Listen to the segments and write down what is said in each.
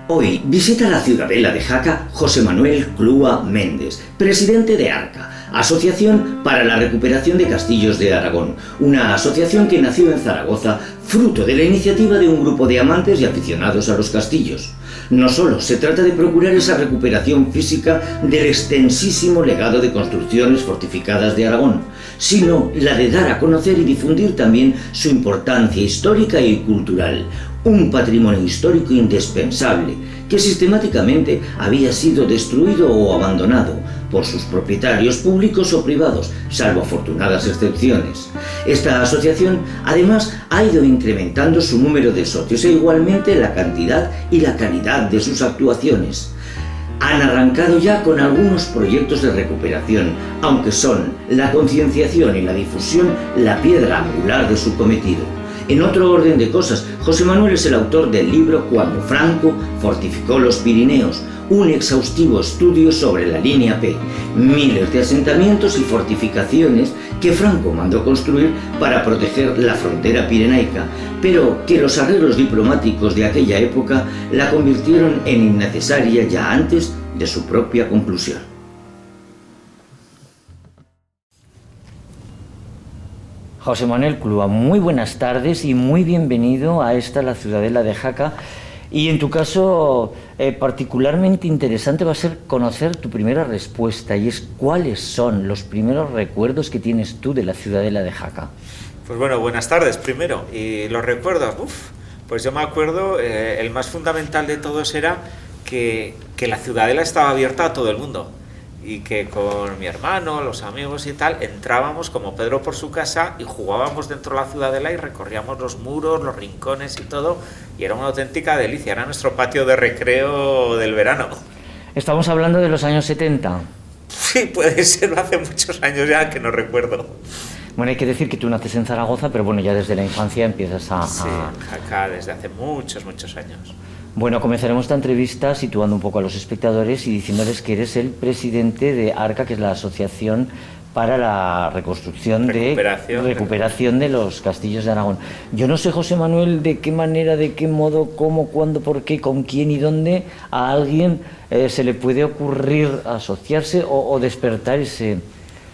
Hoy visita la ciudadela de Jaca José Manuel Clua Méndez, presidente de ARCA, Asociación para la Recuperación de Castillos de Aragón, una asociación que nació en Zaragoza fruto de la iniciativa de un grupo de amantes y aficionados a los castillos. No solo se trata de procurar esa recuperación física del extensísimo legado de construcciones fortificadas de Aragón, sino la de dar a conocer y difundir también su importancia histórica y cultural, un patrimonio histórico indispensable que sistemáticamente había sido destruido o abandonado por sus propietarios públicos o privados, salvo afortunadas excepciones. Esta asociación además ha ido incrementando su número de socios e igualmente la cantidad y la calidad de sus actuaciones. Han arrancado ya con algunos proyectos de recuperación, aunque son la concienciación y la difusión la piedra angular de su cometido. En otro orden de cosas, José Manuel es el autor del libro Cuando Franco fortificó los Pirineos, un exhaustivo estudio sobre la línea P, miles de asentamientos y fortificaciones que Franco mandó construir para proteger la frontera pirenaica, pero que los arreglos diplomáticos de aquella época la convirtieron en innecesaria ya antes de su propia conclusión. José Manuel Clua, muy buenas tardes y muy bienvenido a la ciudadela de Jaca. Y en tu caso, particularmente interesante va a ser conocer tu primera respuesta, y es cuáles son los primeros recuerdos que tienes tú de la ciudadela de Jaca. Pues bueno, buenas tardes primero. Y los recuerdos, pues yo me acuerdo, el más fundamental de todos era que la ciudadela estaba abierta a todo el mundo. Y que con mi hermano, los amigos y tal, entrábamos como Pedro por su casa y jugábamos dentro de la ciudadela y recorríamos los muros, los rincones y todo, y era una auténtica delicia, era nuestro patio de recreo del verano. ¿Estamos hablando de los años 70? Sí, puede ser, hace muchos años ya que no recuerdo. Bueno, hay que decir que tú naces en Zaragoza, pero bueno, ya desde la infancia empiezas Sí, acá desde hace muchos años. Bueno, comenzaremos esta entrevista situando un poco a los espectadores y diciéndoles que eres el presidente de ARCA, que es la Asociación para la recuperación de los castillos de Aragón. Yo no sé, José Manuel, de qué manera, de qué modo, cómo, cuándo, por qué, con quién y dónde a alguien se le puede ocurrir asociarse o despertar ese...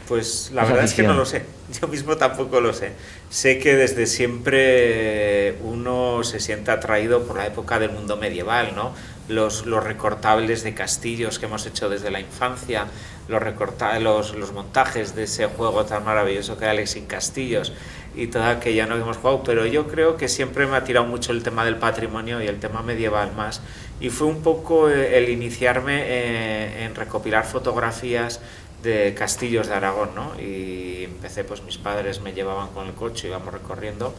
Pues la verdad es que no lo sé, yo mismo tampoco lo sé. Sé que desde siempre uno se siente atraído por la época del mundo medieval, ¿no? Los recortables de castillos que hemos hecho desde la infancia, los montajes de ese juego tan maravilloso que era Alex sin Castillos y todo aquello, ¿no?, que hemos jugado. Pero yo creo que siempre me ha tirado mucho el tema del patrimonio y el tema medieval más. Y fue un poco el iniciarme en recopilar fotografías de castillos de Aragón, ¿no? Y empecé, pues mis padres me llevaban con el coche, íbamos recorriendo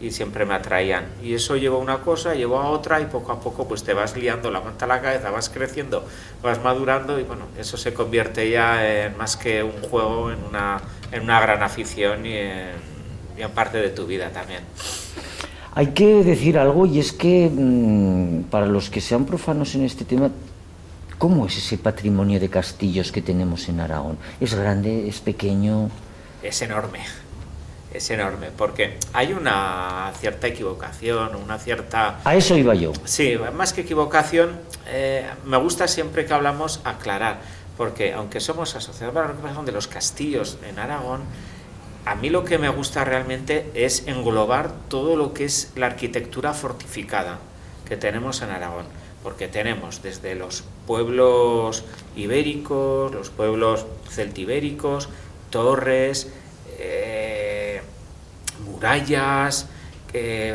y siempre me atraían. Y eso llevó a una cosa, llevó a otra y poco a poco pues te vas liando la manta a la cabeza, vas creciendo, vas madurando y bueno, eso se convierte ya en más que un juego, en una gran afición y en parte de tu vida también. Hay que decir algo, y es que para los que sean profanos en este tema, ¿cómo es ese patrimonio de castillos que tenemos en Aragón? ¿Es grande? ¿Es pequeño? Es enorme, porque hay una cierta equivocación, una cierta... A eso iba yo. Sí, más que equivocación, me gusta siempre que hablamos aclarar, porque aunque somos asociados para la recuperación de los castillos en Aragón, a mí lo que me gusta realmente es englobar todo lo que es la arquitectura fortificada que tenemos en Aragón. Porque tenemos desde los pueblos ibéricos, los pueblos celtibéricos, torres, murallas,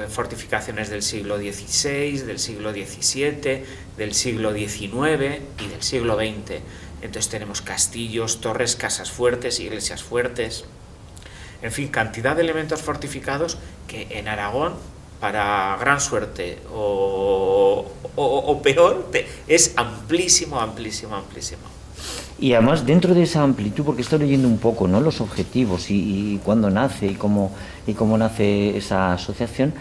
fortificaciones del siglo XVI, del siglo XVII, del siglo XIX y del siglo XX. Entonces tenemos castillos, torres, casas fuertes, iglesias fuertes, en fin, cantidad de elementos fortificados que en Aragón, para gran suerte o peor, es amplísimo. Y además, dentro de esa amplitud, porque estoy leyendo un poco, ¿no?, los objetivos y cuándo nace y cómo nace esa asociación,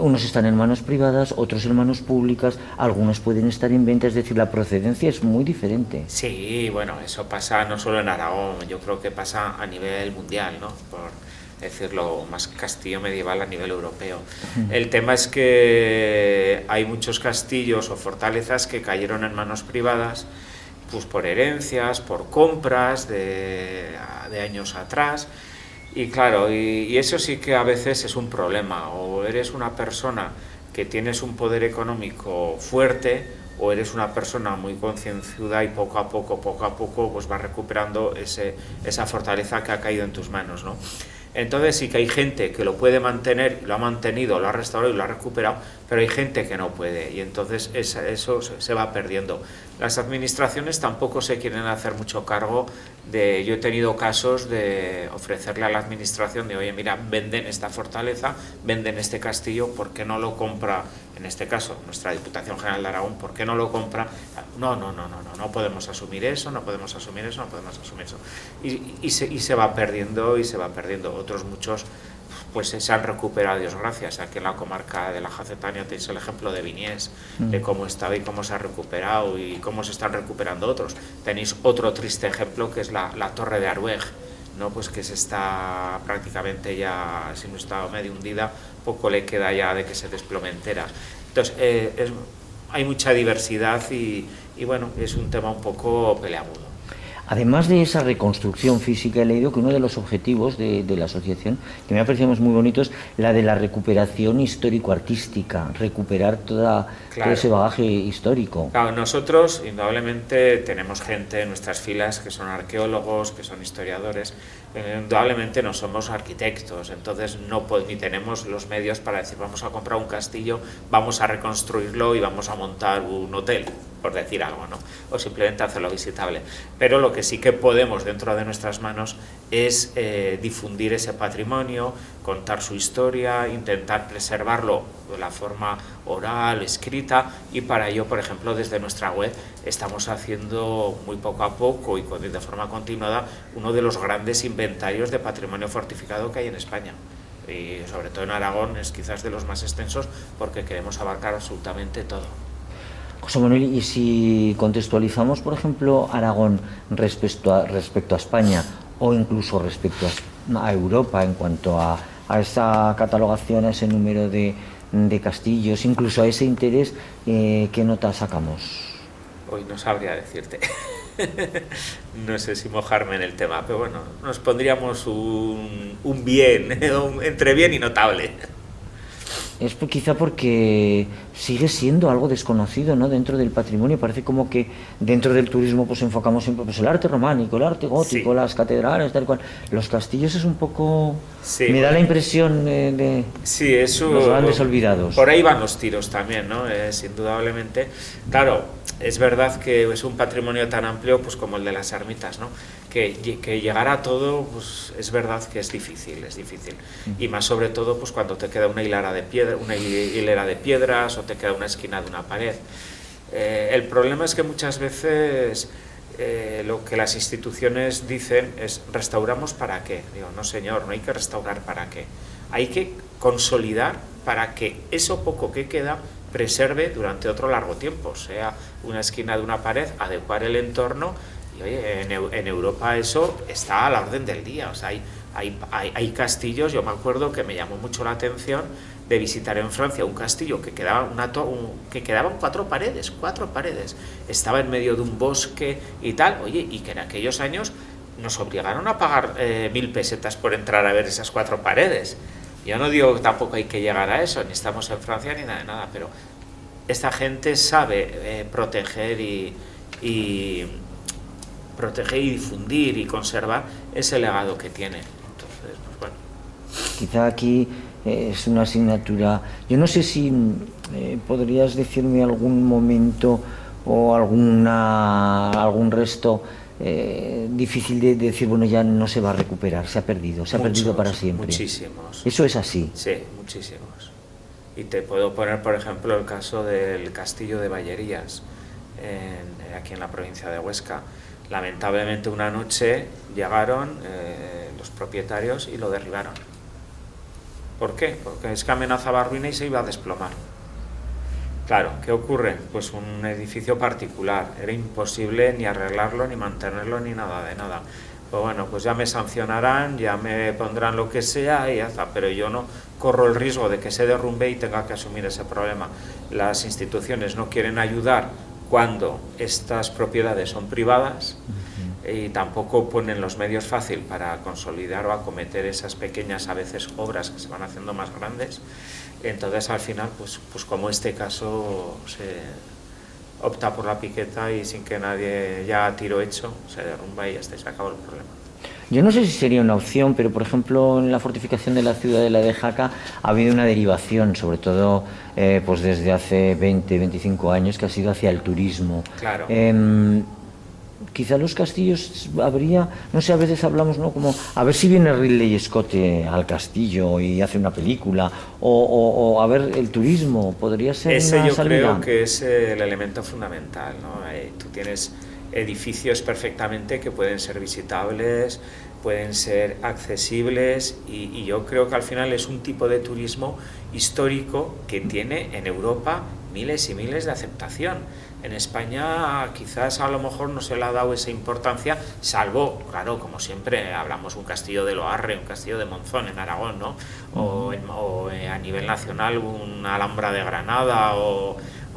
unos están en manos privadas, otros en manos públicas, algunos pueden estar en venta, es decir, la procedencia es muy diferente. Sí, bueno, eso pasa no solo en Aragón, yo creo que pasa a nivel mundial, ¿no? decirlo, más castillo medieval a nivel europeo. El tema es que hay muchos castillos o fortalezas que cayeron en manos privadas, pues por herencias, por compras de años atrás, y claro, y eso sí que a veces es un problema. O eres una persona que tienes un poder económico fuerte, o eres una persona muy concienzuda y poco a poco pues vas recuperando esa fortaleza que ha caído en tus manos, ¿no? Entonces sí que hay gente que lo puede mantener, lo ha mantenido, lo ha restaurado y lo ha recuperado, pero hay gente que no puede, y entonces eso se va perdiendo. Las administraciones tampoco se quieren hacer mucho cargo de... Yo he tenido casos de ofrecerle a la administración de, oye, mira, venden esta fortaleza, venden este castillo, ¿por qué no lo compra? En este caso, nuestra Diputación General de Aragón, ¿por qué no lo compra? No podemos asumir eso, no podemos asumir eso. Y se va perdiendo, Otros muchos pues se han recuperado, Dios gracias. Aquí en la comarca de la Jacetania tenéis el ejemplo de Viniés, de cómo estaba y cómo se ha recuperado y cómo se están recuperando otros. Tenéis otro triste ejemplo que es la Torre de Arueg, ¿no? Pues que se está prácticamente ya, si no está medio hundida, poco le queda ya de que se desplome entera. Entonces, hay mucha diversidad y bueno, es un tema un poco peleagudo. Además de esa reconstrucción física, he leído que uno de los objetivos de la asociación, que me ha parecido muy bonito, es la de la recuperación histórico-artística, recuperar todo ese bagaje histórico. Claro, nosotros indudablemente tenemos gente en nuestras filas que son arqueólogos, que son historiadores, indudablemente no somos arquitectos, entonces ni tenemos los medios para decir vamos a comprar un castillo, vamos a reconstruirlo y vamos a montar un hotel, por decir algo, ¿no? O simplemente hacerlo visitable. Pero lo que sí que podemos dentro de nuestras manos es difundir ese patrimonio, contar su historia, intentar preservarlo de la forma oral, escrita, y para ello, por ejemplo, desde nuestra web estamos haciendo muy poco a poco y de forma continuada uno de los grandes inventarios de patrimonio fortificado que hay en España. Y sobre todo en Aragón es quizás de los más extensos porque queremos abarcar absolutamente todo. José Manuel, y si contextualizamos, por ejemplo, Aragón respecto a España o incluso respecto a Europa en cuanto a esa catalogación, a ese número de castillos, incluso a ese interés, ¿qué nota sacamos? Hoy no sabría decirte. No sé si mojarme en el tema, pero bueno, nos pondríamos un bien, entre bien y notable. Es quizá porque sigue siendo algo desconocido, ¿no?, dentro del patrimonio. Parece como que dentro del turismo pues enfocamos siempre pues el arte románico, el arte gótico, sí, las catedrales, tal cual. Los castillos es un poco... Sí, me da la impresión de sí, eso, los grandes olvidados. Por ahí van los tiros también, ¿no? Indudablemente. Claro, es verdad que es un patrimonio tan amplio pues como el de las ermitas, ¿no? Que llegar a todo, pues es verdad que es difícil. Y más sobre todo pues cuando te queda una hilera de piedras o te queda una esquina de una pared. El problema es que muchas veces lo que las instituciones dicen es ¿restauramos para qué? Digo, no señor, no hay que restaurar para qué. Hay que consolidar para que eso poco que queda preserve durante otro largo tiempo, sea una esquina de una pared, adecuar el entorno. Y oye, en Europa eso está a la orden del día. O sea, hay castillos, yo me acuerdo que me llamó mucho la atención de visitar en Francia un castillo que quedaban cuatro paredes, estaba en medio de un bosque y tal, oye, y que en aquellos años nos obligaron a pagar 1.000 pesetas por entrar a ver esas 4 paredes. Yo no digo que tampoco hay que llegar a eso, ni estamos en Francia ni nada, pero esta gente sabe proteger y difundir y conservar ese legado que tiene. Entonces, pues bueno. Quizá aquí es una asignatura. Yo no sé si podrías decirme algún momento o algún resto difícil de decir, bueno, ya no se va a recuperar, se ha perdido para siempre. Muchísimos. ¿Eso es así? Sí, muchísimos. Y te puedo poner, por ejemplo, el caso del castillo de Vallerías, aquí en la provincia de Huesca. Lamentablemente una noche llegaron los propietarios y lo derribaron. ¿Por qué? Porque es que amenazaba ruina y se iba a desplomar. Claro, ¿qué ocurre? Pues un edificio particular, era imposible ni arreglarlo, ni mantenerlo, ni nada de nada. pues bueno, pues ya me sancionarán, ya me pondrán lo que sea y ya está, pero yo no corro el riesgo de que se derrumbe y tenga que asumir ese problema. Las instituciones no quieren ayudar cuando estas propiedades son privadas y tampoco ponen los medios fácil para consolidar o acometer esas pequeñas, a veces, obras que se van haciendo más grandes. Entonces, al final, pues como este caso, se opta por la piqueta y sin que nadie, ya a tiro hecho, se derrumba y ya está, se acabó el problema. Yo no sé si sería una opción, pero por ejemplo en la fortificación de la ciudadela de Jaca ha habido una derivación, sobre todo pues desde hace 20, 25 años, que ha sido hacia el turismo. Claro. Quizá los castillos habría, no sé, a veces hablamos, ¿no?, como a ver si viene Ridley Scott al castillo y hace una película, o a ver, el turismo podría ser ese una yo salida. creo que es el elemento fundamental, ¿no? Tú tienes edificios perfectamente que pueden ser visitables, pueden ser accesibles y yo creo que al final es un tipo de turismo histórico que tiene en Europa miles y miles de aceptación. En España quizás a lo mejor no se le ha dado esa importancia, salvo, claro, como siempre hablamos, un castillo de Loarre, un castillo de Monzón en Aragón, ¿no? O a nivel nacional una Alhambra de Granada o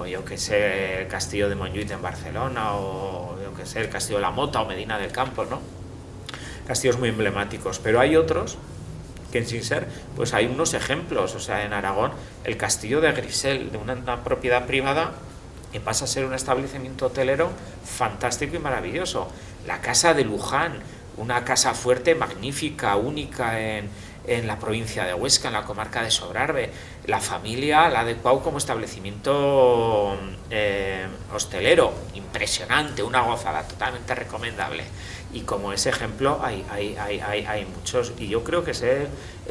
yo que sé, el castillo de Montjuïc en Barcelona o yo que sé, el castillo de la Mota o Medina del Campo, ¿no? Castillos muy emblemáticos, pero hay otros que sin ser, pues hay unos ejemplos, o sea, en Aragón el castillo de Grisel, de una propiedad privada, que pasa a ser un establecimiento hotelero fantástico y maravilloso. La casa de Luján, una casa fuerte, magnífica, única en la provincia de Huesca, en la comarca de Sobrarbe. La familia la ha adecuado como establecimiento hostelero, impresionante, una gozada, totalmente recomendable. Y como ese ejemplo hay muchos, y yo creo que es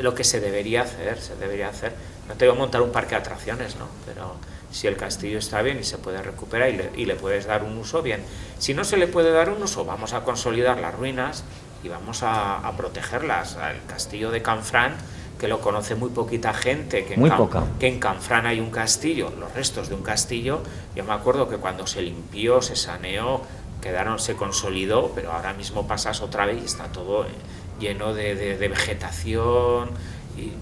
lo que se debería hacer. No te voy a montar un parque de atracciones, ¿no? Pero si el castillo está bien y se puede recuperar y le puedes dar un uso, bien. Si no se le puede dar un uso, vamos a consolidar las ruinas y vamos a protegerlas. El castillo de Canfrán, que lo conoce muy poquita gente, que en Canfrán hay un castillo, los restos de un castillo. Yo me acuerdo que cuando se limpió, se saneó, se consolidó, pero ahora mismo pasas otra vez y está todo lleno de vegetación y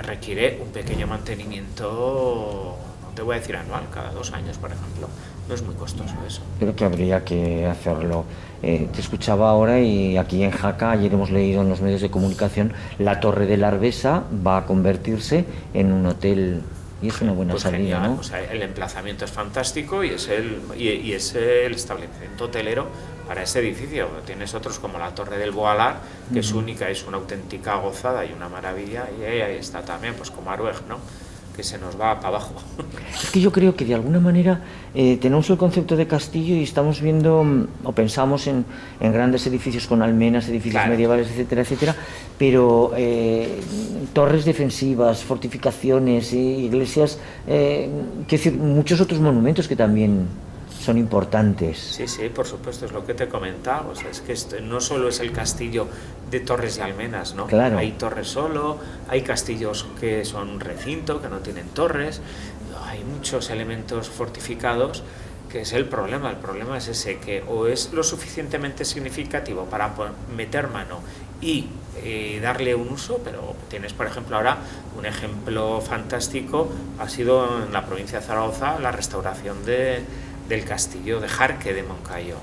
requiere un pequeño mantenimiento. Te voy a decir anual, cada 2 años, por ejemplo. No es muy costoso eso. Creo que habría que hacerlo. Te escuchaba ahora y aquí en Jaca, ayer hemos leído en los medios de comunicación, la Torre de la Arvesa va a convertirse en un hotel y es una buena salida, genial, ¿no? O sea, el emplazamiento es fantástico y es el establecimiento hotelero para ese edificio. Tienes otros como la Torre del Boalar, que es única, es una auténtica gozada y una maravilla, y ahí está también, pues como Arueg, ¿no?, que se nos va para abajo. Es que yo creo que de alguna manera tenemos el concepto de castillo y estamos viendo o pensamos en grandes edificios con almenas, edificios medievales, etcétera, etcétera, pero torres defensivas, fortificaciones, iglesias, quiero decir, muchos otros monumentos que también son importantes. Sí, por supuesto, es lo que te comentaba. O sea, es que no solo es el castillo de torres y almenas, ¿no? Claro. Hay torres solo, hay castillos que son recinto, que no tienen torres, hay muchos elementos fortificados, que es el problema. El problema es ese, que o es lo suficientemente significativo para meter mano y darle un uso, pero tienes, por ejemplo, ahora un ejemplo fantástico, ha sido en la provincia de Zaragoza la restauración del castillo de Jarque de Moncayo.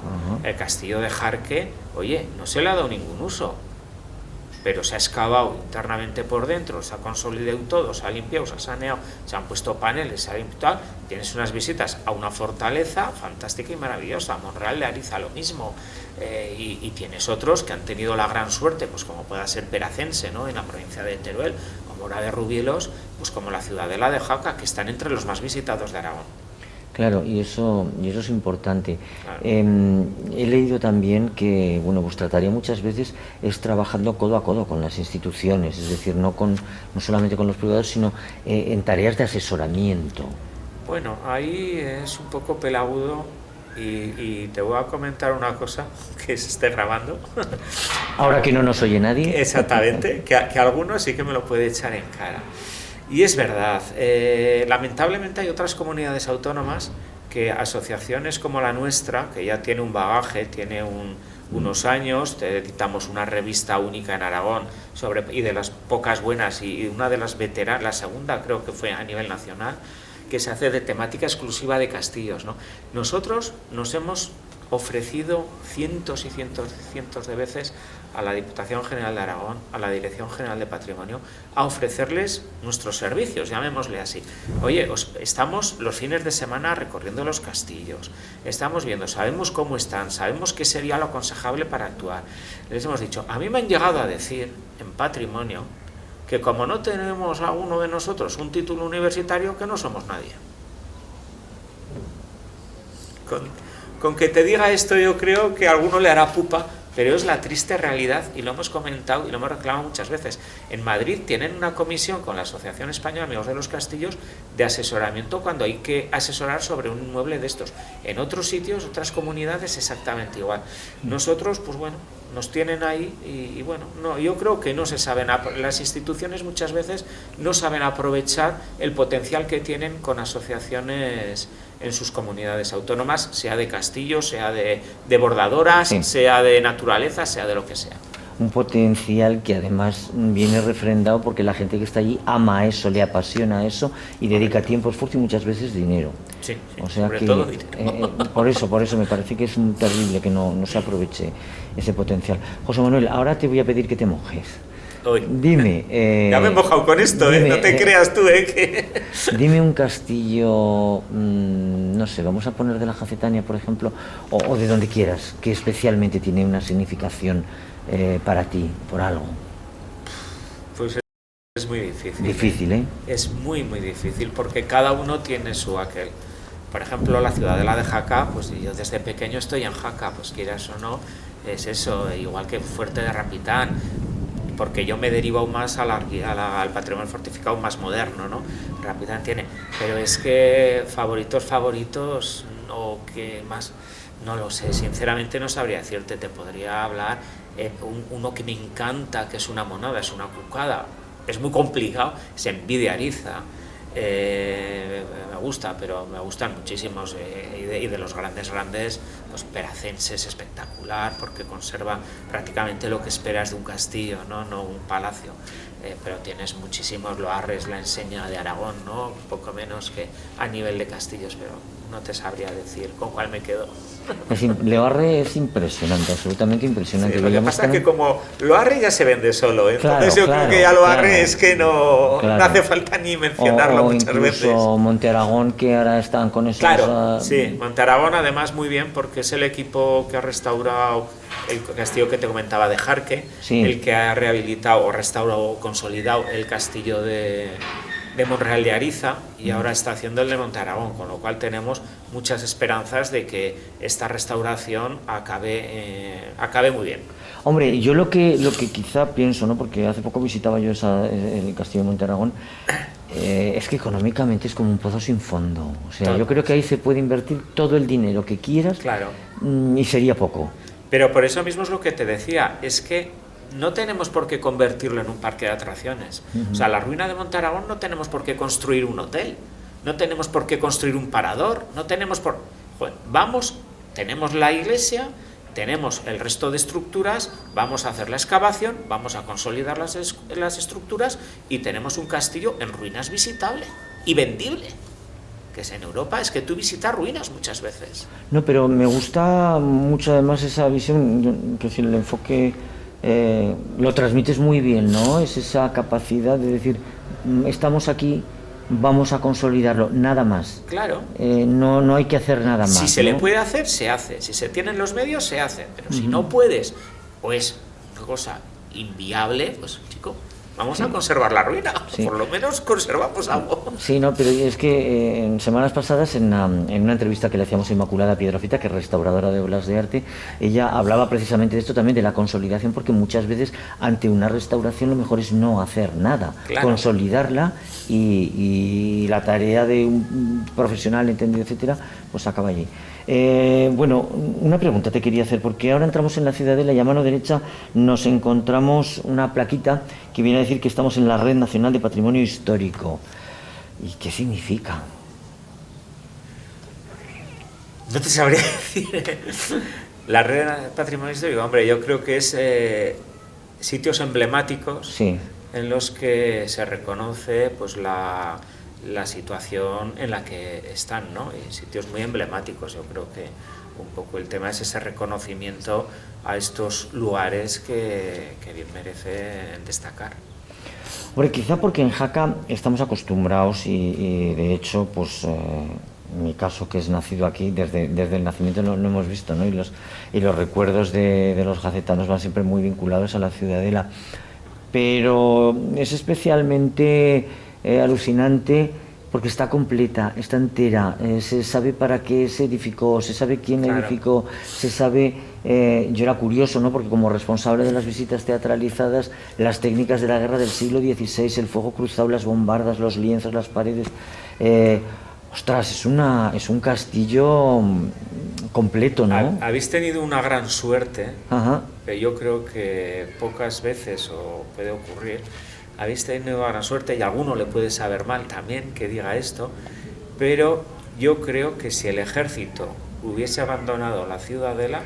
El castillo de Jarque, oye, no se le ha dado ningún uso, pero se ha excavado internamente por dentro, se ha consolidado todo, se ha limpiado, se ha saneado, se han puesto paneles, se ha limpiado. Tienes unas visitas a una fortaleza fantástica y maravillosa. Monreal de Ariza lo mismo, y tienes otros que han tenido la gran suerte, pues como pueda ser Peracense, ¿no?, en la provincia de Teruel, como Mora de Rubielos, pues como la Ciudadela de Jaca, que están entre los más visitados de Aragón. Claro, y eso es importante. Claro. He leído también que, bueno, vuestra tarea muchas veces es trabajando codo a codo con las instituciones, es decir, no solamente con los privados, sino en tareas de asesoramiento. Bueno, ahí es un poco pelagudo y te voy a comentar una cosa que se esté grabando. Ahora que no nos oye nadie. Exactamente, que alguno sí que me lo puede echar en cara. Y es verdad, lamentablemente hay otras comunidades autónomas que asociaciones como la nuestra, que ya tiene un bagaje, tiene unos años, editamos una revista única en Aragón y de las pocas buenas, y una de las veteranas, la segunda creo que fue a nivel nacional, que se hace de temática exclusiva de castillos, ¿no? Nosotros nos hemos ofrecido cientos y cientos de veces a la Diputación General de Aragón, a la Dirección General de Patrimonio, a ofrecerles nuestros servicios, llamémosle así. Oye, estamos los fines de semana recorriendo los castillos, estamos viendo, sabemos cómo están, sabemos qué sería lo aconsejable para actuar. Les hemos dicho, a mí me han llegado a decir en Patrimonio que como no tenemos a uno de nosotros un título universitario, que no somos nadie. Con que te diga esto yo creo que a alguno le hará pupa, pero es la triste realidad y lo hemos comentado y lo hemos reclamado muchas veces. En Madrid tienen una comisión con la Asociación Española de Amigos de los Castillos de asesoramiento cuando hay que asesorar sobre un inmueble de estos. En otros sitios, otras comunidades, exactamente igual. Nosotros, pues bueno, nos tienen ahí y bueno, no, yo creo que no se saben, las instituciones muchas veces no saben aprovechar el potencial que tienen con asociaciones en sus comunidades autónomas, sea de castillos, sea de bordadoras, sí, sea de naturaleza, sea de lo que sea. Un potencial que además viene refrendado porque la gente que está allí ama eso, le apasiona eso y dedica tiempo, esfuerzo y muchas veces dinero. Sí, sí, o sea sobre que, todo dinero. Por eso me parece que es terrible que no se aproveche ese potencial. José Manuel, ahora te voy a pedir que te mojes. Hoy. Dime. Ya me he mojado con esto, dime, no te creas tú, que... Dime un castillo, no sé, vamos a poner de la Jacetania, por ejemplo, o de donde quieras, que especialmente tiene una significación para ti, por algo. Pues es muy difícil. Difícil, ¿eh? Es muy, muy difícil, porque cada uno tiene su aquel. Por ejemplo, la ciudadela de Jaca, pues yo desde pequeño estoy en Jaca, pues quieras o no, es eso, igual que Fuerte de Rapitán, porque yo me derivo más al patrimonio fortificado más moderno, ¿no? Rapitán tiene, pero es que favoritos, o que más, no lo sé, sinceramente no sabría decirte, te podría hablar, uno que me encanta, que es una monada, es una cucada, es muy complicado, es Envidia Ariza, me gusta, pero me gustan muchísimos, y de los grandes, pues Peracense es espectacular porque conserva prácticamente lo que esperas de un castillo, no un palacio, pero tienes muchísimos Loarres, la enseña de Aragón, ¿no? Un poco menos que a nivel de castillos, pero no te sabría decir con cuál me quedo. Loarre es impresionante, absolutamente impresionante. Sí, lo que pasa es que como Loarre ya se vende solo, entonces claro, yo creo que ya Loarre claro, es que no hace falta ni mencionarlo muchas veces. O Monte Aragón, que ahora están con esos... Claro, sí, Monte Aragón además muy bien porque es el equipo que ha restaurado el castillo que te comentaba de Jarque, sí, el que ha rehabilitado o restaurado o consolidado el castillo de Monreal de Ariza y ahora está haciendo el de Monte Aragón, con lo cual tenemos muchas esperanzas de que esta restauración acabe muy bien. Hombre, yo lo que quizá pienso, ¿no? Porque hace poco visitaba yo el castillo de Monte Aragón, es que económicamente es como un pozo sin fondo. O sea, todo. Yo creo que ahí se puede invertir todo el dinero que quieras, claro, y sería poco. Pero por eso mismo es lo que te decía, es que no tenemos por qué convertirlo en un parque de atracciones. O sea, la ruina de Monte Aragón no tenemos por qué construir un hotel, no tenemos por qué construir un parador, no tenemos por... Joder, tenemos la iglesia, tenemos el resto de estructuras, vamos a hacer la excavación, vamos a consolidar las estructuras y tenemos un castillo en ruinas visitable y vendible. Que es en Europa, es que tú visitas ruinas muchas veces. No, pero me gusta mucho además esa visión, que si el enfoque lo transmites muy bien, ¿no? Es esa capacidad de decir, estamos aquí, vamos a consolidarlo, nada más. Claro. No hay que hacer nada más. Si se le puede hacer, se hace. Si se tienen los medios, se hace. Pero si no puedes, o es una cosa inviable, pues chico, vamos a conservar la ruina, por lo menos conservamos algo. Sí, no, pero es que en semanas pasadas, en una entrevista que le hacíamos a Inmaculada Piedrafita, que es restauradora de obras de arte, ella hablaba precisamente de esto también, de la consolidación, porque muchas veces ante una restauración lo mejor es no hacer nada, claro, consolidarla y la tarea de un profesional entendido, etcétera, pues acaba allí. Bueno, una pregunta te quería hacer, porque ahora entramos en la Ciudadela y a mano derecha nos encontramos una plaquita que viene a decir que estamos en la Red Nacional de Patrimonio Histórico. ¿Y qué significa? No te sabría decir. La red de patrimonio histórico, hombre, yo creo que es sitios emblemáticos Sí. en los que se reconoce pues la situación en la que están, ¿no? Y sitios muy emblemáticos. Yo creo que un poco el tema es ese reconocimiento a estos lugares que bien merecen destacar. Hombre, quizá porque en Jaca estamos acostumbrados y de hecho, pues en mi caso, que es nacido aquí, desde el nacimiento lo hemos visto, ¿no? Y los recuerdos de los jacetanos van siempre muy vinculados a la ciudadela. Pero es especialmente alucinante porque está completa, está entera, se sabe para qué se edificó, se sabe quién la edificó, se sabe, yo era curioso, ¿no? Porque como responsable de las visitas teatralizadas, las técnicas de la guerra del siglo XVI, el fuego cruzado, las bombardas, los lienzos, las paredes, ostras, es un castillo completo, ¿no? Habéis tenido una gran suerte, Ajá. que yo creo que pocas veces o puede ocurrir. Habéis tenido gran suerte y a alguno le puede saber mal también que diga esto, pero yo creo que si el ejército hubiese abandonado la ciudadela,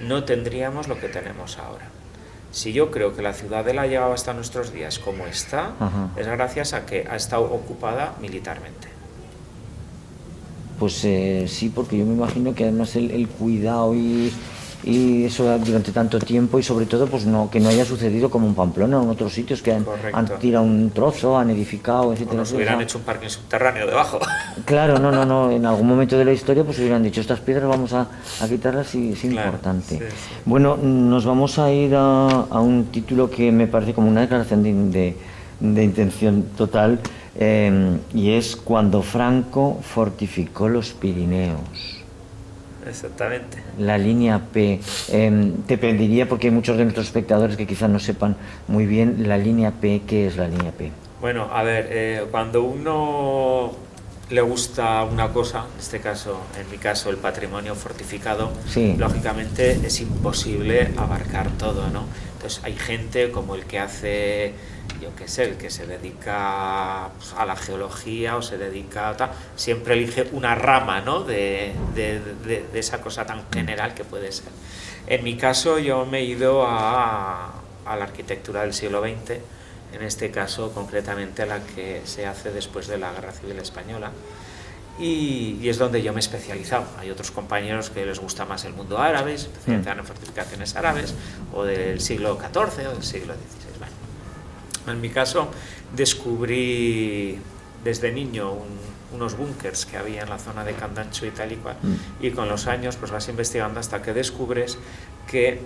no tendríamos lo que tenemos ahora. Si yo creo que la ciudadela ha llegado hasta nuestros días como está, Ajá. es gracias a que ha estado ocupada militarmente. Pues sí, porque yo me imagino que además el cuidado y eso durante tanto tiempo y sobre todo pues no que no haya sucedido como en Pamplona o en otros sitios que han tirado un trozo, han edificado, etc. O nos hubieran hecho un parque subterráneo debajo. Claro, no, en algún momento de la historia pues hubieran dicho estas piedras vamos a quitarlas y es importante. Sí. Bueno, nos vamos a ir a un título que me parece como una declaración de intención total, y es Cuando Franco fortificó los Pirineos. Exactamente. La línea P. Te pediría, porque hay muchos de nuestros espectadores que quizás no sepan muy bien, la línea P, ¿qué es la línea P? Bueno, a ver, cuando uno le gusta una cosa, en este caso, en mi caso, el patrimonio fortificado, sí, lógicamente es imposible abarcar todo, ¿no? Entonces hay gente como el que hace, yo qué sé, el que se dedica pues, a la geología o se dedica a tal, siempre elige una rama, ¿no? de esa cosa tan general que puede ser. En mi caso yo me he ido a la arquitectura del siglo XX, en este caso concretamente a la que se hace después de la Guerra Civil Española, y es donde yo me he especializado. Hay otros compañeros que les gusta más el mundo árabe, se especializan en fortificaciones árabes o del siglo XIV o del siglo XVI. Bueno, en mi caso descubrí desde niño unos búnkers que había en la zona de Candancho y tal y cual, y con los años pues vas investigando hasta que descubres que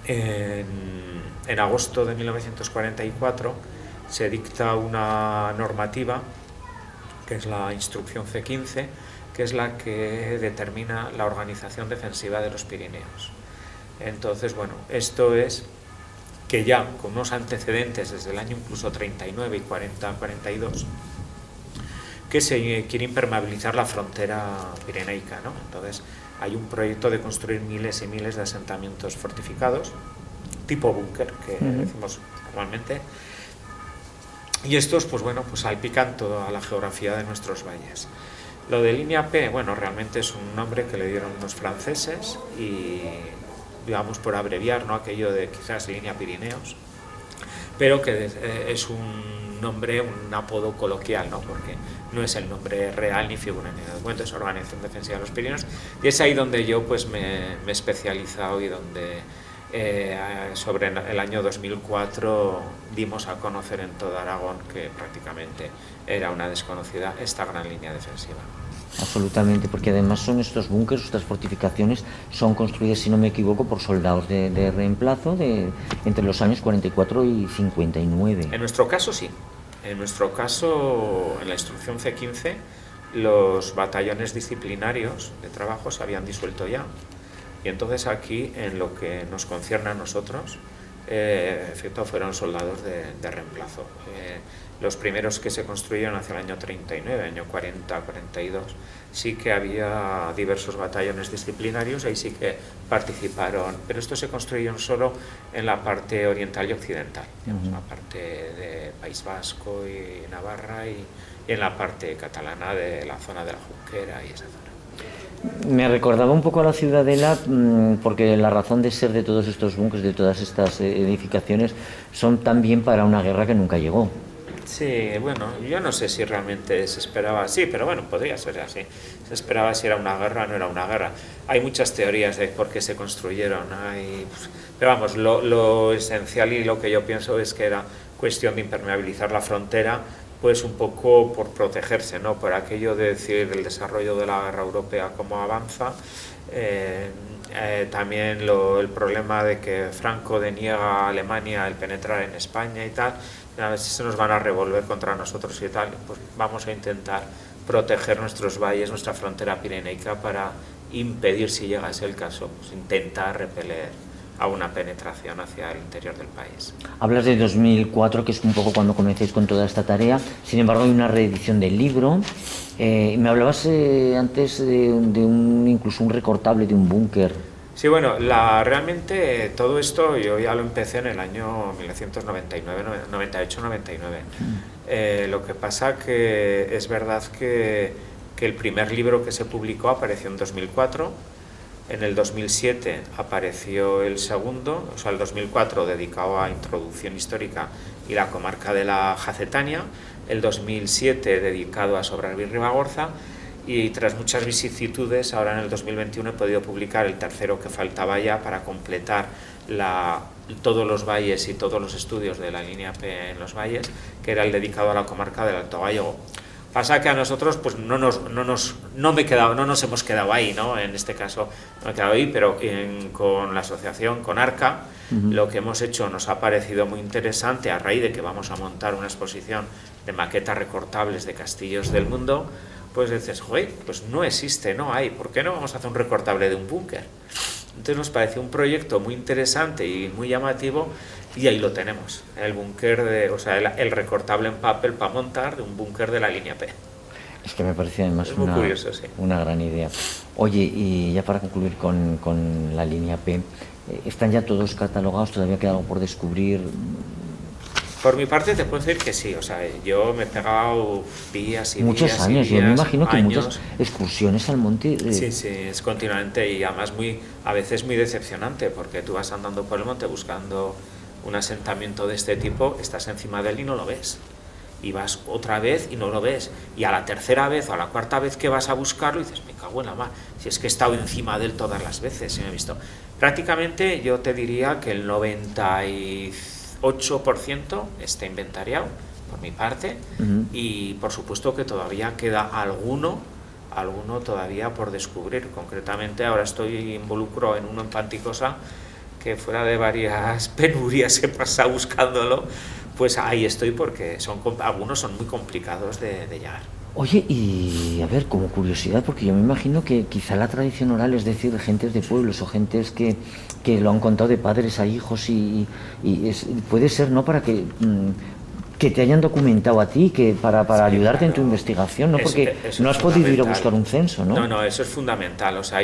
en agosto de 1944 se dicta una normativa que es la instrucción C15, que es la que determina la organización defensiva de los Pirineos. Entonces, bueno, esto es que ya con unos antecedentes desde el año incluso 39 y 40-42, que se quiere impermeabilizar la frontera pirenaica, ¿no? Entonces hay un proyecto de construir miles y miles de asentamientos fortificados, tipo búnker, que decimos normalmente, y estos, pues bueno, pues salpican toda la geografía de nuestros valles. Lo de línea P, bueno, realmente es un nombre que le dieron los franceses y, digamos, por abreviar, ¿no? Aquello de quizás línea Pirineos, pero que es un nombre, un apodo coloquial, ¿no? Porque no es el nombre real ni figura ni documento, es Organización Defensiva de los Pirineos, y es ahí donde yo pues me he especializado y donde sobre el año 2004 dimos a conocer en todo Aragón que prácticamente era una desconocida esta gran línea defensiva. Absolutamente, porque además son estos búnkers, estas fortificaciones, son construidas, si no me equivoco, por soldados de reemplazo entre los años 44 y 59. En nuestro caso sí. En nuestro caso, en la instrucción C15, los batallones disciplinarios de trabajo se habían disuelto ya. Y entonces aquí, en lo que nos concierne a nosotros, efecto, fueron soldados de reemplazo. Los primeros que se construyeron hacia el año 39, año 40-42, sí que había diversos batallones disciplinarios, ahí sí que participaron, pero estos se construyeron solo en la parte oriental y occidental, digamos, la parte de País Vasco y Navarra y en la parte catalana de la zona de la Junquera y esa zona. Me recordaba un poco a la Ciudadela, porque la razón de ser de todos estos búnkeres, de todas estas edificaciones, son también para una guerra que nunca llegó. Sí, bueno, yo no sé si realmente se esperaba así, pero bueno, podría ser así. Se esperaba si era una guerra o no era una guerra. Hay muchas teorías de por qué se construyeron, pero vamos, lo esencial y lo que yo pienso es que era cuestión de impermeabilizar la frontera, pues un poco por protegerse, ¿no? Por aquello de decir el desarrollo de la guerra europea cómo avanza, también el problema de que Franco deniega a Alemania el penetrar en España y tal, a ver si se nos van a revolver contra nosotros y tal, pues vamos a intentar proteger nuestros valles, nuestra frontera pirenaica para impedir, si llegase el caso, pues intentar repeler a una penetración hacia el interior del país. Hablas de 2004, que es un poco cuando comencéis con toda esta tarea. Sin embargo, hay una reedición del libro. Me hablabas antes de incluso un recortable de un búnker. Sí, bueno, realmente todo esto yo ya lo empecé en el año 1998-99. Lo que pasa que es verdad que el primer libro que se publicó apareció en 2004, en el 2007 apareció el segundo, o sea, el 2004 dedicado a introducción histórica y la comarca de la Jacetania, el 2007 dedicado a Sobrarbe y Ribagorza, y tras muchas vicisitudes, ahora en el 2021 he podido publicar el tercero que faltaba ya para completar todos los valles y todos los estudios de la línea P en los valles, que era el dedicado a la comarca del Alto Gállego. Pasa que a nosotros pues no nos hemos quedado ahí, ¿no? En este caso no he quedado ahí, pero con la asociación, con ARCA, lo que hemos hecho nos ha parecido muy interesante a raíz de que vamos a montar una exposición de maquetas recortables de castillos del mundo. Pues dices, joder, pues no existe, no hay, ¿por qué no vamos a hacer un recortable de un búnker? Entonces nos pareció un proyecto muy interesante y muy llamativo, y ahí lo tenemos, el búnker, o sea, el recortable en papel para montar de un búnker de la línea P. Es que me parece además curioso, sí. Una gran idea. Oye, y ya para concluir con la línea P, ¿están ya todos catalogados? ¿Todavía queda algo por descubrir? Por mi parte te puedo decir que sí, o sea, yo me he pegado días y muchos días años, y días, yo me imagino que años. Muchas excursiones al monte. Sí, es continuamente y además a veces muy decepcionante, porque tú vas andando por el monte buscando un asentamiento de este tipo, estás encima de él y no lo ves. Y vas otra vez y no lo ves. Y a la tercera vez o a la cuarta vez que vas a buscarlo dices, me cago en la mar, si es que he estado encima de él todas las veces, si me he visto. Prácticamente yo te diría que el 98% está inventariado por mi parte, y por supuesto que todavía queda alguno todavía por descubrir. Concretamente ahora estoy involucrado en uno en Panticosa, que fuera de varias penurias que he pasado buscándolo, pues ahí estoy, porque algunos son muy complicados de llegar. Oye, y a ver, como curiosidad, porque yo me imagino que quizá la tradición oral, es decir, gentes de pueblos o gentes que lo han contado de padres a hijos puede ser, ¿no?, para que te hayan documentado a ti, que para ayudarte, claro, en tu investigación, ¿no? Porque eso no has podido ir a buscar un censo, ¿no? No, eso es fundamental. O sea,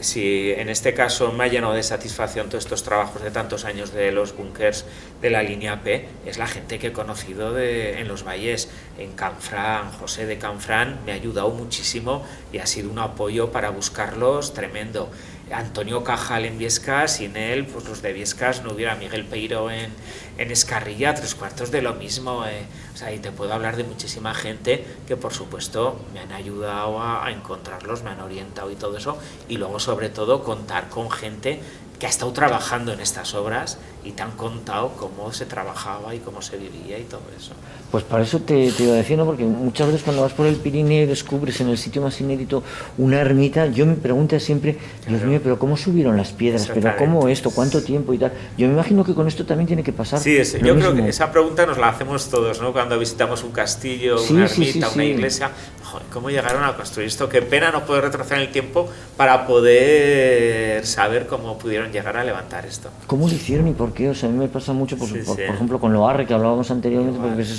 si en este caso me ha llenado de satisfacción todos estos trabajos de tantos años de los búnkers de la línea P, es la gente que he conocido en los valles, en Canfrán. José de Canfrán me ha ayudado muchísimo y ha sido un apoyo para buscarlos tremendo. Antonio Cajal en Viescas, sin él, pues los de Viescas no hubiera. Miguel Peiro en Escarrilla, 3/4 de lo mismo. O sea, y te puedo hablar de muchísima gente que, por supuesto, me han ayudado a encontrarlos, me han orientado y todo eso. Y luego, sobre todo, contar con gente que ha estado trabajando en estas obras y te han contado cómo se trabajaba y cómo se vivía y todo eso. Pues para eso te iba a decir, ¿no? Porque muchas veces cuando vas por el Pirineo y descubres en el sitio más inédito una ermita, yo me pregunto siempre, Dios mío, pero ¿cómo subieron las piedras? ¿Pero cómo esto? ¿Cuánto tiempo y tal? Yo me imagino que con esto también tiene que pasar. Sí, yo creo que esa pregunta nos la hacemos todos, ¿no? Cuando visitamos un castillo, una ermita, una iglesia. Joder, ¿cómo llegaron a construir esto? Qué pena no poder retroceder en el tiempo para poder saber cómo pudieron llegar a levantar esto. ¿Cómo lo hicieron y por qué? O sea, a mí me pasa mucho, por ejemplo, con Loarre, que hablábamos anteriormente, porque ves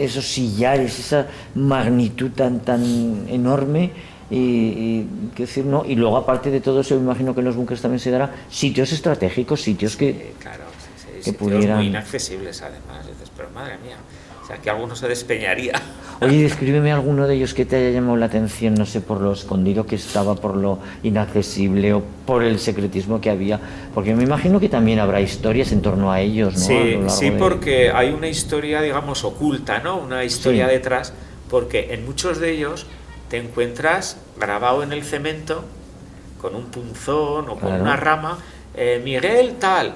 esos sillares, esa magnitud tan enorme, y qué decir, ¿no? Y luego, aparte de todo eso, me imagino que en los búnkeres también se dará sitios estratégicos, sitios que, claro, que sitios pudieran... muy inaccesibles, además. Dices, pero madre mía, sea, que alguno se despeñaría. Oye, descríbeme alguno de ellos que te haya llamado la atención, no sé, por lo escondido que estaba, por lo inaccesible o por el secretismo que había, porque me imagino que también habrá historias en torno a ellos, ¿no? Sí, porque hay una historia, digamos, oculta, ¿no? Una historia detrás, porque en muchos de ellos te encuentras grabado en el cemento con un punzón o con una rama, Miguel tal,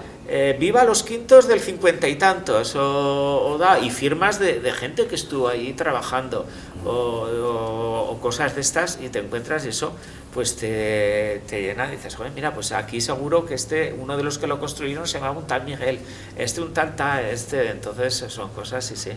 viva los quintos del 50 y tantos, y firmas de gente que estuvo ahí trabajando, o cosas de estas, y te encuentras eso, pues te llena, dices, joder, mira, pues aquí seguro que uno de los que lo construyeron se llamaba un tal Miguel, un tal, entonces son cosas, sí.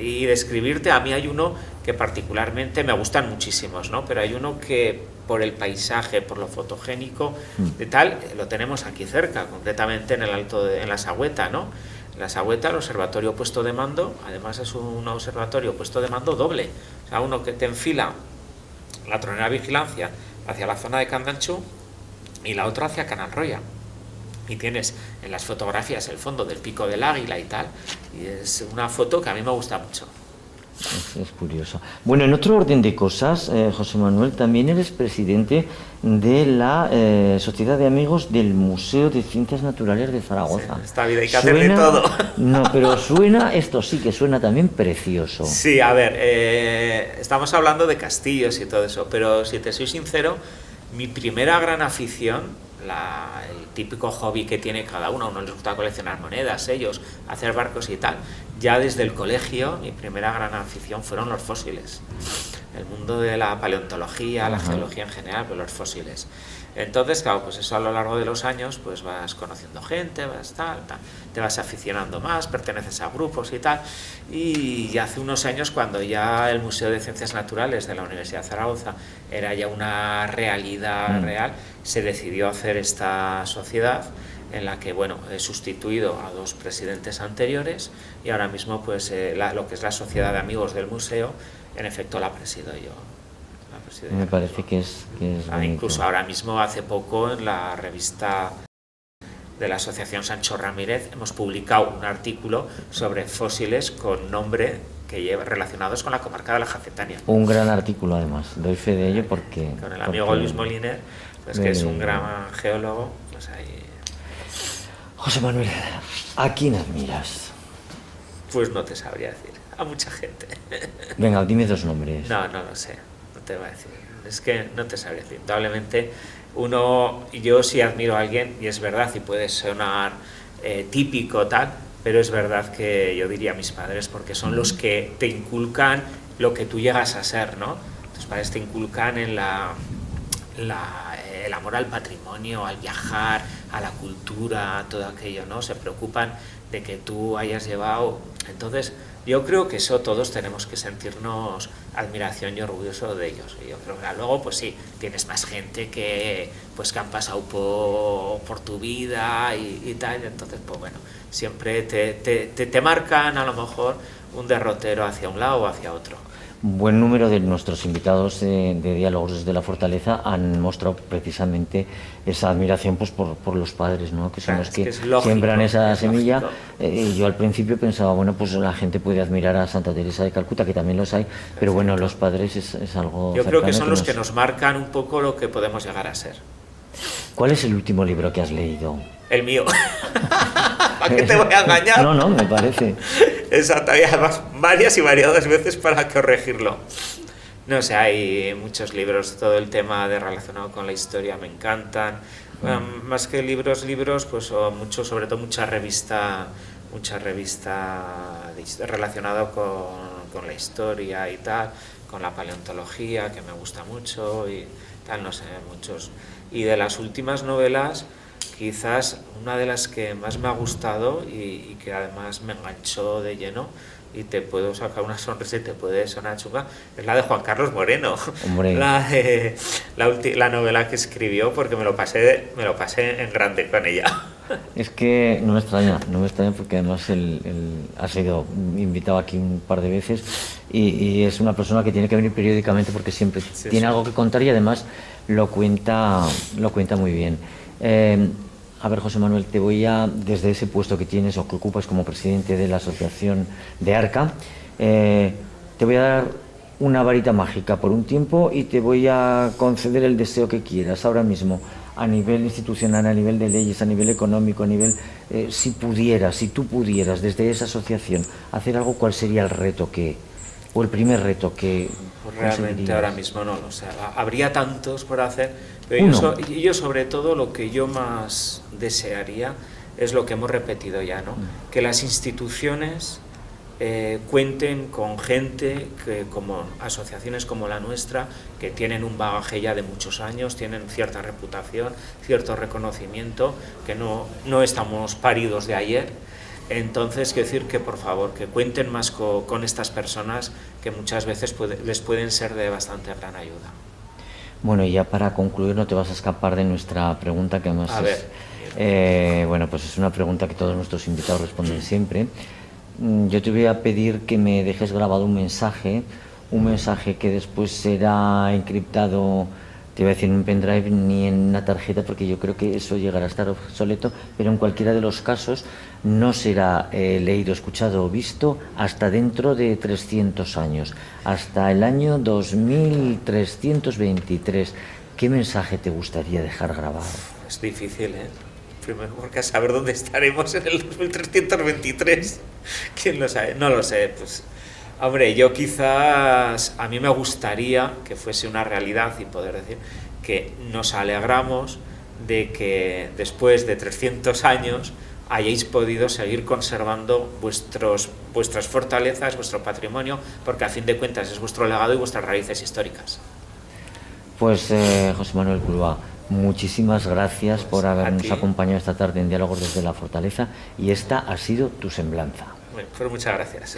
Y describirte, a mí hay uno que particularmente me gustan muchísimos, ¿no? Pero hay uno que por el paisaje, por lo fotogénico de tal, lo tenemos aquí cerca, concretamente en el Alto en la Sagüeta, ¿no? En la Sagüeta, el observatorio puesto de mando, además es un observatorio puesto de mando doble, o sea, uno que te enfila la tronera de vigilancia hacia la zona de Candanchú y la otra hacia Canalroya. Y tienes en las fotografías el fondo del Pico del Águila y tal, y es una foto que a mí me gusta mucho. Es curioso. Bueno, en otro orden de cosas, José Manuel, también eres presidente de la Sociedad de Amigos del Museo de Ciencias Naturales de Zaragoza. Sí, esta vida hay que hacer de todo. No, pero esto sí que suena también precioso. Sí, a ver, estamos hablando de castillos y todo eso, pero si te soy sincero, mi primera gran afición, el típico hobby que tiene cada uno les gusta coleccionar monedas, sellos, hacer barcos y tal, ya desde el colegio mi primera gran afición fueron los fósiles, el mundo de la paleontología, la geología en general, pero los fósiles. Entonces, claro, pues eso a lo largo de los años pues vas conociendo gente, vas tal, te vas aficionando más, perteneces a grupos y tal, y ya hace unos años, cuando ya el Museo de Ciencias Naturales de la Universidad de Zaragoza era ya una realidad real, se decidió hacer esta sociedad en la que, bueno, he sustituido a 2 presidentes anteriores y ahora mismo pues lo que es la Sociedad de Amigos del Museo, en efecto la presido yo. Me parece que es incluso ahora mismo, hace poco, en la revista de la Asociación Sancho Ramírez hemos publicado un artículo sobre fósiles con nombre relacionados con la comarca de la Jacetania. Un gran artículo, además, doy fe de ello porque... Con el amigo Luis Moliner, pues, que es un gran geólogo, pues ahí... José Manuel, ¿a quién admiras? Pues no te sabría decir, a mucha gente. Venga, dime 2 nombres. No lo sé, no te voy a decir, es que no te sabría decir. Indudablemente yo sí admiro a alguien, y es verdad, y puede sonar típico tal, pero es verdad que yo diría a mis padres, porque son los que te inculcan lo que tú llegas a ser, ¿no? Tus padres te inculcan en el amor al patrimonio, al viajar, a la cultura, todo aquello, ¿no? Se preocupan de que tú hayas llevado... Entonces, yo creo que eso todos tenemos que sentirnos admiración y orgulloso de ellos. Y yo creo que luego, pues sí, tienes más gente que han pasado por tu vida y tal, entonces, pues bueno, siempre te marcan a lo mejor un derrotero hacia un lado o hacia otro. Buen número de nuestros invitados de Diálogos desde la Fortaleza han mostrado precisamente esa admiración pues por los padres, ¿no? Que son los que siembran esa semilla. Yo al principio pensaba, bueno, pues la gente puede admirar a Santa Teresa de Calcuta, que también los hay, pero bueno, los padres es algo... Yo creo que son los que nos marcan un poco lo que podemos llegar a ser. ¿Cuál es el último libro que has leído? El mío. ¿Para qué te voy a engañar? No, me parece. Exacto, y además varias y variadas veces para corregirlo. No sé, hay muchos libros, todo el tema relacionado con la historia me encantan. Más que libros, pues sobre todo mucha revista relacionada con la historia y tal, con la paleontología, que me gusta mucho y tal, no sé, muchos. Y de las últimas novelas, quizás una de las que más me ha gustado y que además me enganchó de lleno, y te puedo sacar una sonrisa y te puede sonar chunga, es la de Juan Carlos Moreno. Hombre. La novela que escribió, porque me lo pasé en grande con ella. Es que no me extraña porque además él ha sido invitado aquí un par de veces y es una persona que tiene que venir periódicamente porque siempre tiene algo que contar y además lo cuenta muy bien. A ver, José Manuel, te voy a, desde ese puesto que tienes o que ocupas como presidente de la Asociación de Arca, te voy a dar una varita mágica por un tiempo y te voy a conceder el deseo que quieras ahora mismo, a nivel institucional, a nivel de leyes, a nivel económico, a nivel... si tú pudieras desde esa asociación hacer algo, ¿cuál sería el reto o el primer reto que pues realmente ahora mismo no lo sé. Habría tantos por hacer, pero yo sobre todo lo que yo más desearía es lo que hemos repetido ya, ¿no? Que las instituciones cuenten con gente como asociaciones como la nuestra, que tienen un bagaje ya de muchos años, tienen cierta reputación, cierto reconocimiento, que no estamos paridos de ayer. Entonces, quiero decir que por favor, que cuenten más con estas personas, que muchas veces les pueden ser de bastante gran ayuda. Bueno, y ya para concluir, no te vas a escapar de nuestra pregunta, que además bueno, pues es una pregunta que todos nuestros invitados responden siempre. Yo te voy a pedir que me dejes grabado un mensaje que después será encriptado, te voy a decir en un pendrive ni en una tarjeta, porque yo creo que eso llegará a estar obsoleto, pero en cualquiera de los casos no será leído, escuchado o visto hasta dentro de 300 años, hasta el año 2323. ¿Qué mensaje te gustaría dejar grabado? Es difícil, ¿eh? Primero, porque a saber dónde estaremos en el 2323. ¿Quién lo sabe? No lo sé. Pues, hombre, yo quizás, a mí me gustaría que fuese una realidad y poder decir que nos alegramos de que después de 300 años hayáis podido seguir conservando vuestras fortalezas, vuestro patrimonio, porque a fin de cuentas es vuestro legado y vuestras raíces históricas. Pues José Manuel Clua, muchísimas gracias por habernos acompañado esta tarde en Diálogos desde la Fortaleza, y esta ha sido tu semblanza. Bueno, pues muchas gracias.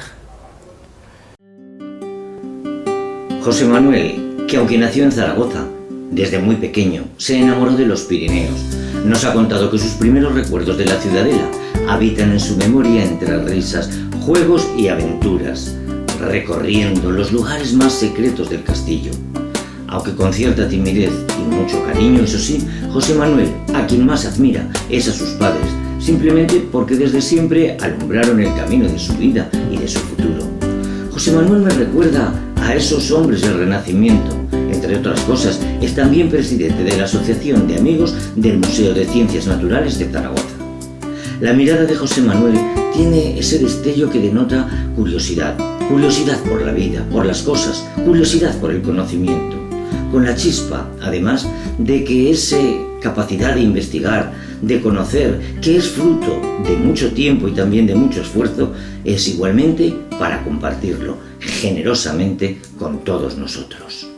José Manuel, que aunque nació en Zaragoza, desde muy pequeño se enamoró de los Pirineos. Nos ha contado que sus primeros recuerdos de la ciudadela habitan en su memoria entre risas, juegos y aventuras, recorriendo los lugares más secretos del castillo. Aunque con cierta timidez y mucho cariño, eso sí, José Manuel, a quien más admira, es a sus padres, simplemente porque desde siempre alumbraron el camino de su vida y de su futuro. José Manuel me recuerda a esos hombres del Renacimiento. Entre otras cosas, es también presidente de la Asociación de Amigos del Museo de Ciencias Naturales de Zaragoza. La mirada de José Manuel tiene ese destello que denota curiosidad por la vida, por las cosas, curiosidad por el conocimiento, con la chispa, además, de que esa capacidad de investigar, de conocer, que es fruto de mucho tiempo y también de mucho esfuerzo, es igualmente para compartirlo generosamente con todos nosotros.